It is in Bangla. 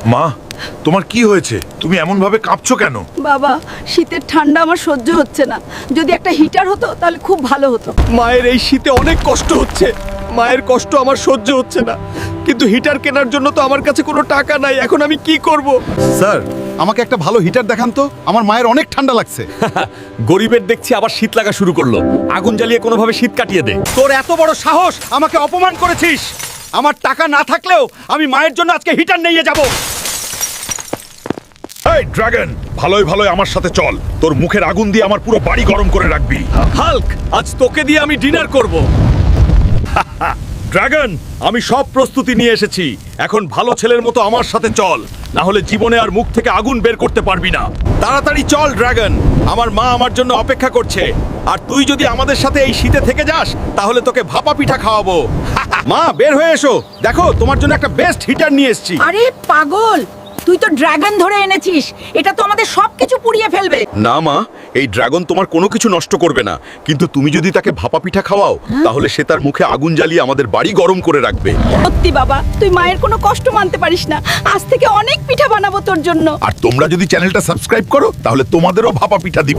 মা, তোমার কি হয়েছে? তুমি এমন ভাবে কাঁপছো কেন? বাবা, শীতের ঠান্ডা আমার সহ্য হচ্ছে না। যদি একটা হিটার হতো তাহলে খুব ভালো হতো। মায়ের এই শীতে অনেক কষ্ট হচ্ছে। মায়ের কষ্ট আমার সহ্য হচ্ছে না, কিন্তু হিটার কেনার জন্য তো আমার কাছে কোনো টাকা নাই। এখন আমি কি করব? স্যার, আমাকে একটা ভালো হিটার দেখান তো। আমার মায়ের অনেক ঠান্ডা লাগছে। গরিবের দেখছি আবার শীত লাগা শুরু করলো। আগুন জ্বালিয়ে কোনোভাবে শীত কাটিয়ে দে। তোর এত বড় সাহস, আমাকে অপমান করেছিস। আমার টাকা না থাকলেও আমি মায়ের জন্য আজকে হিটার নিয়ে যাব। এই ড্রাগন, ভালোই ভালোই আমার সাথে চল। তোর মুখের আগুন দিয়ে আমার পুরো বাড়ি গরম করে রাখবি। হাল্ক, আজ তোকে দিয়ে আমি ডিনার করব। ড্রাগন, আমি সব প্রস্তুতি নিয়ে এসেছি। এখন ভালো ছেলের মতো আমার সাথে চল, না হলে জীবনে আর মুখ থেকে আগুন বের করতে পারবি না। তাড়াতাড়ি চল ড্রাগন, আমার মা আমার জন্য অপেক্ষা করছে। আর তুই যদি আমাদের সাথে এই শীতে থেকে যাস তাহলে তোকে ভাপা পিঠা খাওয়াবো। মা, বের হয়ে এসো, দেখো তোমার জন্য একটা বেস্ট হিটার নিয়ে এসেছি। আরে পাগল, তুই তো ড্রাগন ধরে এনেছিস। এটা তো আমাদের সবকিছু পুড়িয়ে ফেলবে। না মা, এই ড্রাগন তোমার কোনো কিছু নষ্ট করবে না, কিন্তু তুমি যদি তাকে ভাপা পিঠা খাওয়াও তাহলে সে তার মুখে আগুন জ্বালিয়ে আমাদের বাড়ি গরম করে রাখবে। সত্যি বাবা, তুই মায়ের কোনো কষ্ট মানতে পারিস না। আজ থেকে অনেক পিঠা বানাবো তোর জন্য। আর তোমরা যদি চ্যানেলটা সাবস্ক্রাইব করো তাহলে তোমাদেরও ভাপা পিঠা দিব।